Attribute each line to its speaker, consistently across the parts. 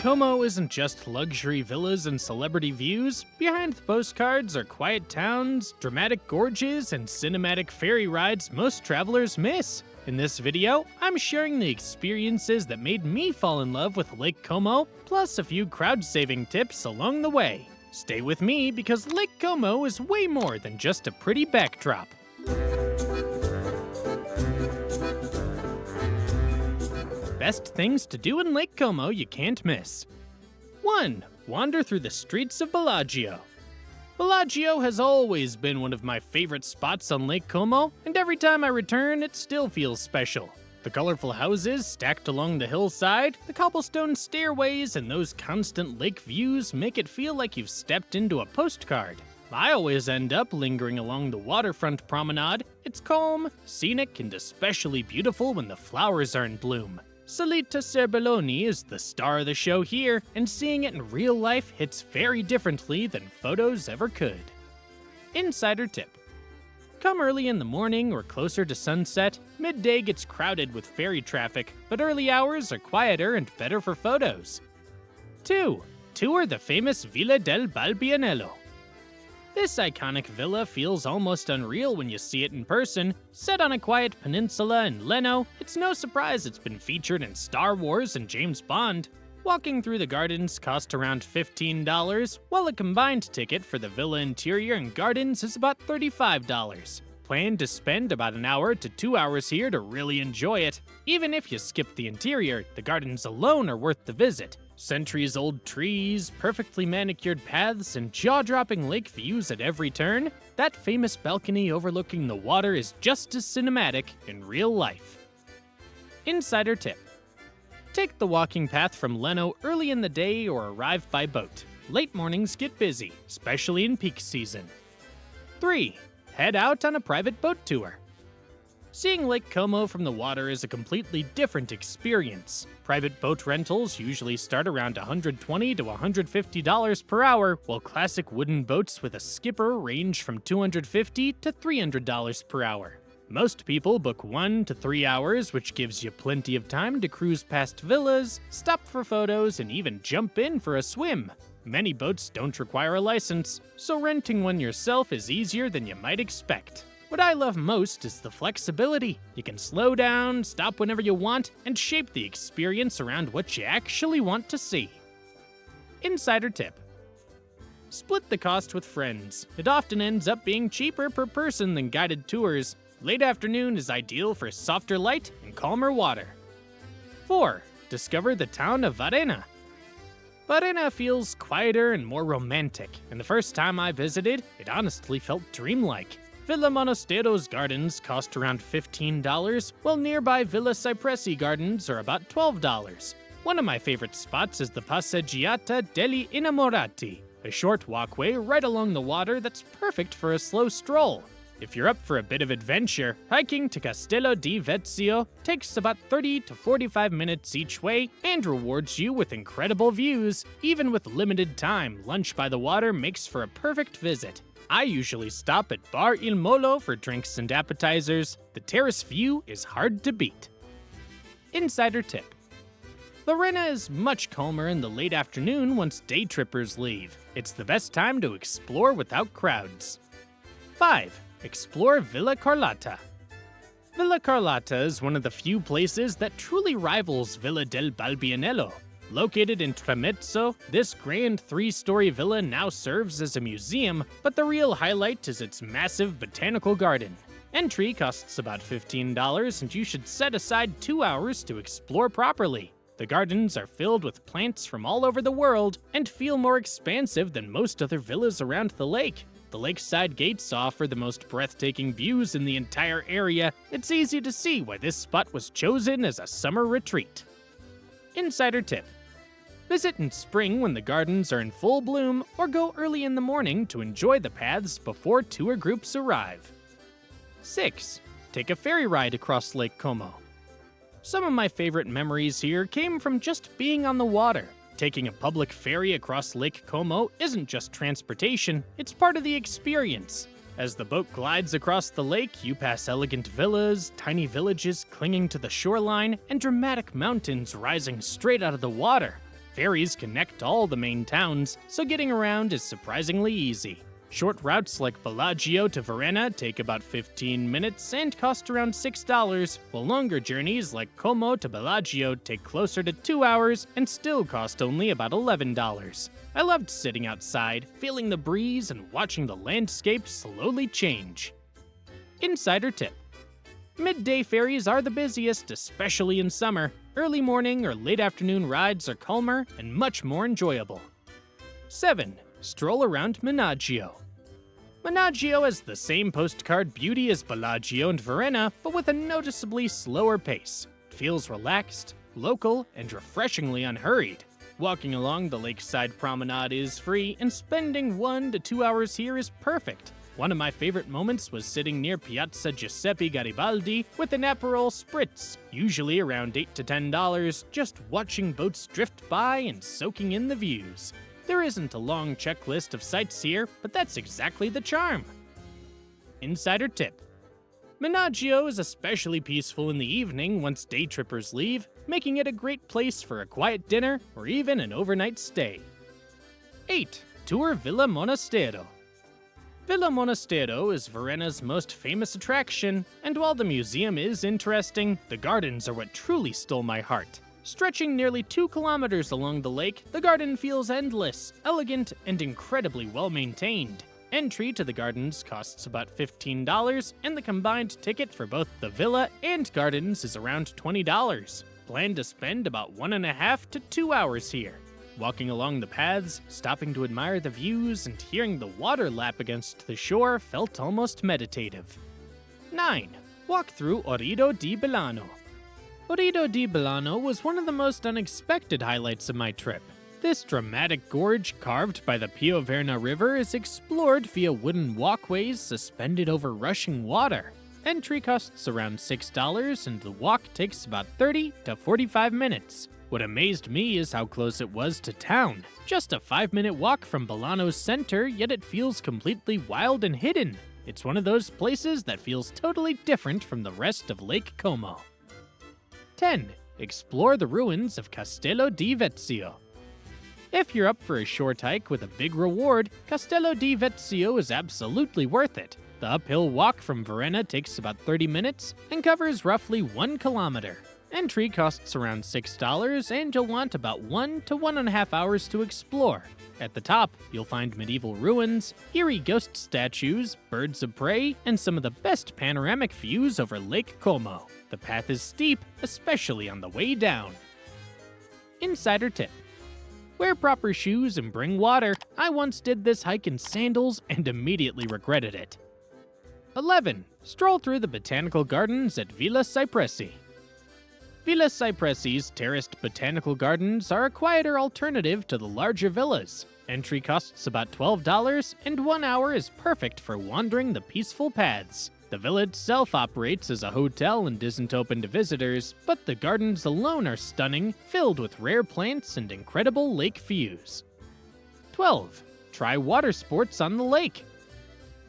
Speaker 1: Como isn't just luxury villas and celebrity views. Behind the postcards are quiet towns, dramatic gorges, and cinematic ferry rides most travelers miss. In this video, I'm sharing the experiences that made me fall in love with Lake Como, plus a few crowd-saving tips along the way. Stay with me because Lake Como is way more than just a pretty backdrop. Best things to do in Lake Como you can't miss. 1. Wander through the streets of Bellagio. Bellagio has always been one of my favorite spots on Lake Como, and every time I return, it still feels special. The colorful houses stacked along the hillside, the cobblestone stairways, and those constant lake views make it feel like you've stepped into a postcard. I always end up lingering along the waterfront promenade. It's calm, scenic, and especially beautiful when the flowers are in bloom. Salita Serbelloni is the star of the show here, and seeing it in real life hits very differently than photos ever could. Insider tip. Come early in the morning or closer to sunset. Midday gets crowded with ferry traffic, but early hours are quieter and better for photos. 2. Tour the famous Villa del Balbianello. This iconic villa feels almost unreal when you see it in person. Set on a quiet peninsula in Leno, it's no surprise it's been featured in Star Wars and James Bond. Walking through the gardens costs around $15, while a combined ticket for the villa interior and gardens is about $35. Plan to spend about an hour to 2 hours here to really enjoy it. Even if you skip the interior, the gardens alone are worth the visit. Centuries-old trees, perfectly manicured paths, and jaw-dropping lake views at every turn. That famous balcony overlooking the water is just as cinematic in real life. Insider tip. Take the walking path from Leno early in the day or arrive by boat. Late mornings get busy, especially in peak season. 3. Head out on a private boat tour. Seeing Lake Como from the water is a completely different experience. Private boat rentals usually start around $120 to $150 per hour, while classic wooden boats with a skipper range from $250 to $300 per hour. Most people book 1 to 3 hours, which gives you plenty of time to cruise past villas, stop for photos, and even jump in for a swim. Many boats don't require a license, so renting one yourself is easier than you might expect. What I love most is the flexibility. You can slow down, stop whenever you want, and shape the experience around what you actually want to see. Insider tip. Split the cost with friends. It often ends up being cheaper per person than guided tours. Late afternoon is ideal for softer light and calmer water. 4. Discover the town of Varenna. Varenna feels quieter and more romantic, and the first time I visited, it honestly felt dreamlike. Villa Monastero's gardens cost around $15, while nearby Villa Cipressi gardens are about $12. One of my favorite spots is the Passeggiata degli Innamorati, a short walkway right along the water that's perfect for a slow stroll. If you're up for a bit of adventure, hiking to Castello di Vezio takes about 30 to 45 minutes each way and rewards you with incredible views. Even with limited time, lunch by the water makes for a perfect visit. I usually stop at Bar Il Molo for drinks and appetizers. The terrace view is hard to beat. Insider tip. Varenna is much calmer in the late afternoon once day trippers leave. It's the best time to explore without crowds. 5. Explore Villa Carlotta. Villa Carlotta is one of the few places that truly rivals Villa del Balbianello. Located in Tremezzo, this grand 3-story villa now serves as a museum, but the real highlight is its massive botanical garden. Entry costs about $15, and you should set aside 2 hours to explore properly. The gardens are filled with plants from all over the world and feel more expansive than most other villas around the lake. The lakeside gates offer the most breathtaking views in the entire area. It's easy to see why this spot was chosen as a summer retreat. Insider tip. Visit in spring when the gardens are in full bloom, or go early in the morning to enjoy the paths before tour groups arrive. 6. Take a ferry ride across Lake Como. Some of my favorite memories here came from just being on the water. Taking a public ferry across Lake Como isn't just transportation, it's part of the experience. As the boat glides across the lake, you pass elegant villas, tiny villages clinging to the shoreline, and dramatic mountains rising straight out of the water. Ferries connect all the main towns, so getting around is surprisingly easy. Short routes like Bellagio to Varenna take about 15 minutes and cost around $6, while longer journeys like Como to Bellagio take closer to 2 hours and still cost only about $11. I loved sitting outside, feeling the breeze and watching the landscape slowly change. Insider tip: midday ferries are the busiest, especially in summer. Early morning or late afternoon rides are calmer and much more enjoyable. 7. Stroll around Menaggio. Menaggio has the same postcard beauty as Bellagio and Varenna, but with a noticeably slower pace. It feels relaxed, local, and refreshingly unhurried. Walking along the Lakeside promenade is free, and spending 1 to 2 hours here is perfect. One of my favorite moments was sitting near Piazza Giuseppe Garibaldi with an Aperol Spritz, usually around $8 to $10, just watching boats drift by and soaking in the views. There isn't a long checklist of sights here, but that's exactly the charm. Insider tip: Menaggio is especially peaceful in the evening once day trippers leave, making it a great place for a quiet dinner or even an overnight stay. 8. Tour Villa Monastero. Villa Monastero is Varenna's most famous attraction, and while the museum is interesting, the gardens are what truly stole my heart. Stretching nearly 2 kilometers along the lake, the garden feels endless, elegant, and incredibly well-maintained. Entry to the gardens costs about $15, and the combined ticket for both the villa and gardens is around $20. Plan to spend about 1.5 to 2 hours here. Walking along the paths, stopping to admire the views, and hearing the water lap against the shore felt almost meditative. 9. Walk through Orrido di Bellano. Orrido di Bellano was one of the most unexpected highlights of my trip. This dramatic gorge carved by the Varenna River is explored via wooden walkways suspended over rushing water. Entry costs around $6, and the walk takes about 30 to 45 minutes. What amazed me is how close it was to town. Just a 5-minute walk from Bellano's center, yet it feels completely wild and hidden. It's one of those places that feels totally different from the rest of Lake Como. 10. Explore the ruins of Castello di Vezio. If you're up for a short hike with a big reward, Castello di Vezio is absolutely worth it. The uphill walk from Varenna takes about 30 minutes and covers roughly 1 kilometer. Entry costs around $6, and you'll want about 1 to 1.5 hours to explore. At the top, you'll find medieval ruins, eerie ghost statues, birds of prey, and some of the best panoramic views over Lake Como. The path is steep, especially on the way down. Insider tip: wear proper shoes and bring water. I once did this hike in sandals and immediately regretted it. 11. Stroll through the botanical gardens at Villa Cipressi. Villa Cipressi's terraced botanical gardens are a quieter alternative to the larger villas. Entry costs about $12, and 1 hour is perfect for wandering the peaceful paths. The villa itself operates as a hotel and isn't open to visitors, but the gardens alone are stunning, filled with rare plants and incredible lake views. 12. Try Watersports on the lake.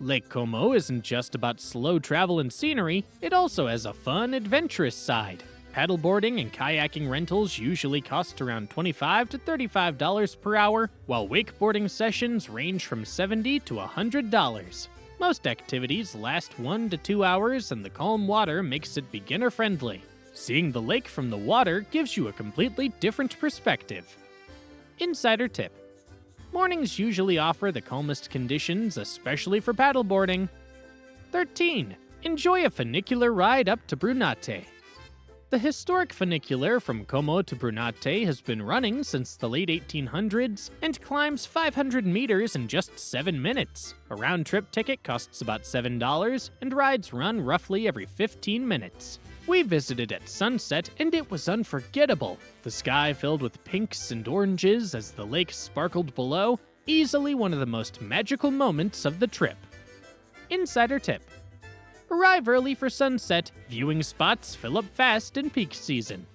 Speaker 1: Lake Como isn't just about slow travel and scenery, it also has a fun, adventurous side. Paddleboarding and kayaking rentals usually cost around $25 to $35 per hour, while wakeboarding sessions range from $70 to $100. Most activities last 1 to 2 hours, and the calm water makes it beginner-friendly. Seeing the lake from the water gives you a completely different perspective. Insider tip: mornings usually offer the calmest conditions, especially for paddleboarding. 13. Enjoy a funicular ride up to Brunate. The historic funicular from Como to Brunate has been running since the late 1800s and climbs 500 meters in just 7 minutes. A round-trip ticket costs about $7, and rides run roughly every 15 minutes. We visited at sunset, and it was unforgettable. The sky filled with pinks and oranges as the lake sparkled below, easily one of the most magical moments of the trip. Insider tip: arrive early for sunset. Viewing spots fill up fast in peak season.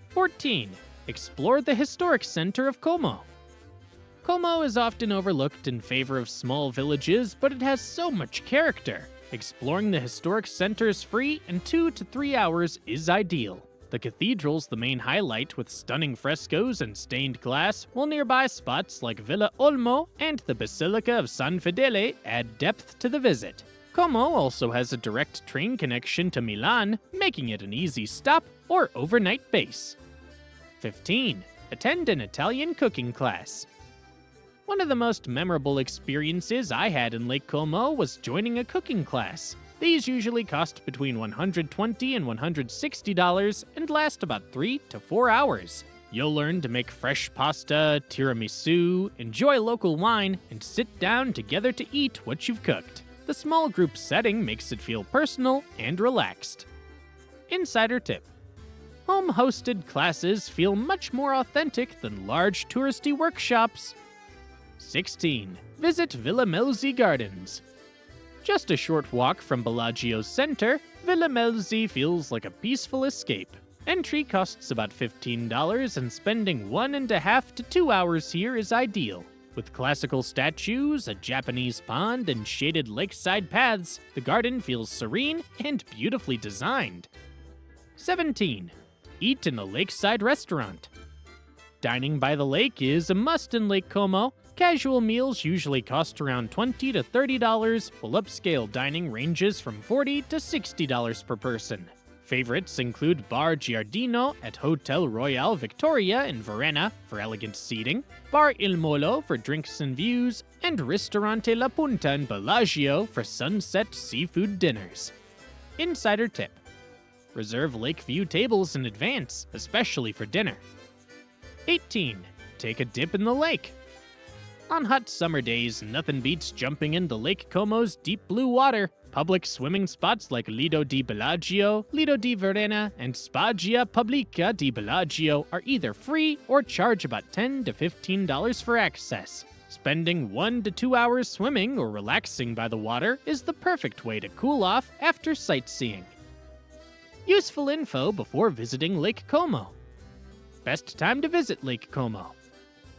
Speaker 1: 14. Explore the historic center of Como. Como is often overlooked in favor of small villages, but it has so much character. Exploring the historic center is free, and 2 to 3 hours is ideal. The cathedral's the main highlight with stunning frescoes and stained glass, while nearby spots like Villa Olmo and the Basilica of San Fedele add depth to the visit. Como also has a direct train connection to Milan, making it an easy stop or overnight base. 15. Attend an Italian cooking class. One of the most memorable experiences I had in Lake Como was joining a cooking class. These usually cost between $120 and $160 and last about 3 to 4 hours. You'll learn to make fresh pasta, tiramisu, enjoy local wine, and sit down together to eat what you've cooked. The small group setting makes it feel personal and relaxed. Insider tip: home-hosted classes feel much more authentic than large touristy workshops. 16. Visit Villa Melzi Gardens. Just a short walk from Bellagio's center, Villa Melzi feels like a peaceful escape. Entry costs about $15, and spending 1.5 to 2 hours here is ideal. With classical statues, a Japanese pond, and shaded lakeside paths, the garden feels serene and beautifully designed. 17. Eat in a lakeside restaurant. Dining by the lake is a must in Lake Como. Casual meals usually cost around $20 to $30, while upscale dining ranges from $40 to $60 per person. Favorites include Bar Giardino at Hotel Royal Victoria in Varenna for elegant seating, Bar Il Molo for drinks and views, and Ristorante La Punta in Bellagio for sunset seafood dinners. Insider tip: reserve lakeview tables in advance, especially for dinner. 18. Take a dip in the lake. On hot summer days, nothing beats jumping into Lake Como's deep blue water. Public swimming spots like Lido di Bellagio, Lido di Varenna, and Spaggia Pubblica di Bellagio are either free or charge about $10 to $15 for access. Spending 1 to 2 hours swimming or relaxing by the water is the perfect way to cool off after sightseeing. Useful info before visiting Lake Como. Best time to visit Lake Como.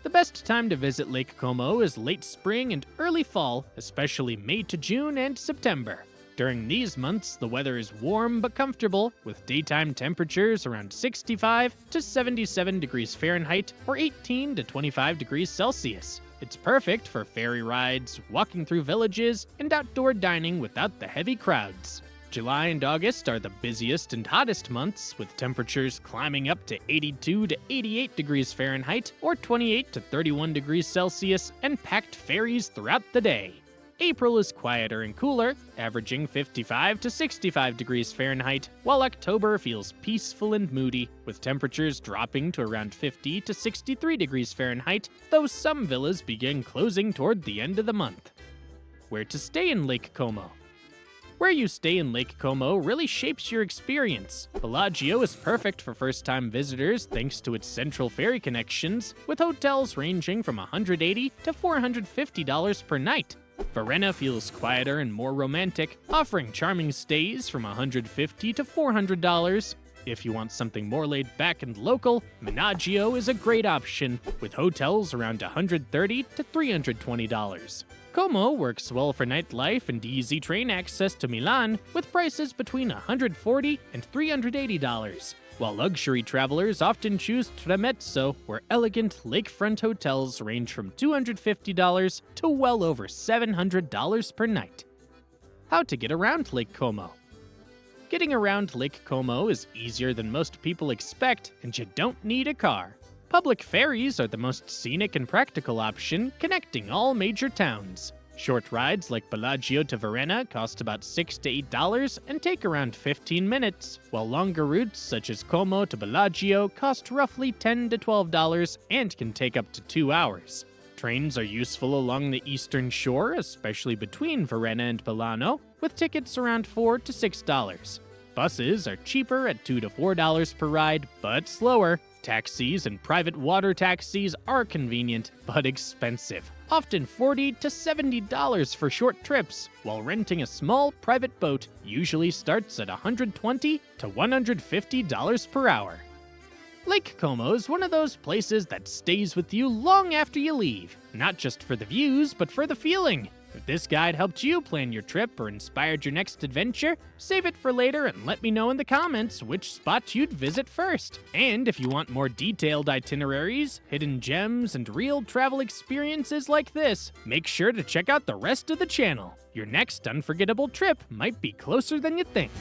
Speaker 1: The best time to visit Lake Como is late spring and early fall, especially May to June and September. During these months, the weather is warm but comfortable, with daytime temperatures around 65 to 77 degrees Fahrenheit or 18 to 25 degrees Celsius. It's perfect for ferry rides, walking through villages, and outdoor dining without the heavy crowds. July and August are the busiest and hottest months, with temperatures climbing up to 82 to 88 degrees Fahrenheit or 28 to 31 degrees Celsius, and packed ferries throughout the day. April is quieter and cooler, averaging 55 to 65 degrees Fahrenheit, while October feels peaceful and moody, with temperatures dropping to around 50 to 63 degrees Fahrenheit, though some villas begin closing toward the end of the month. Where to stay in Lake Como? Where you stay in Lake Como really shapes your experience. Bellagio is perfect for first-time visitors thanks to its central ferry connections, with hotels ranging from $180 to $450 per night. Varenna feels quieter and more romantic, offering charming stays from $150 to $400. If you want something more laid back and local, Menaggio is a great option, with hotels around $130 to $320. Como works well for nightlife and easy train access to Milan, with prices between $140 and $380, while luxury travelers often choose Tremezzo, where elegant lakefront hotels range from $250 to well over $700 per night. How to get around Lake Como? Getting around Lake Como is easier than most people expect, and you don't need a car. Public ferries are the most scenic and practical option, connecting all major towns. Short rides like Bellagio to Varenna cost about $6 to $8 and take around 15 minutes, while longer routes such as Como to Bellagio cost roughly $10 to $12 and can take up to 2 hours. Trains are useful along the eastern shore, especially between Varenna and Bellano, with tickets around $4 to $6. Buses are cheaper at $2 to $4 per ride, but slower. Taxis and private water taxis are convenient, but expensive, often $40 to $70 for short trips, while renting a small private boat usually starts at $120 to $150 per hour. Lake Como is one of those places that stays with you long after you leave, not just for the views, but for the feeling. If this guide helped you plan your trip or inspired your next adventure, save it for later and let me know in the comments which spot you'd visit first. And if you want more detailed itineraries, hidden gems, and real travel experiences like this, make sure to check out the rest of the channel. Your next unforgettable trip might be closer than you think.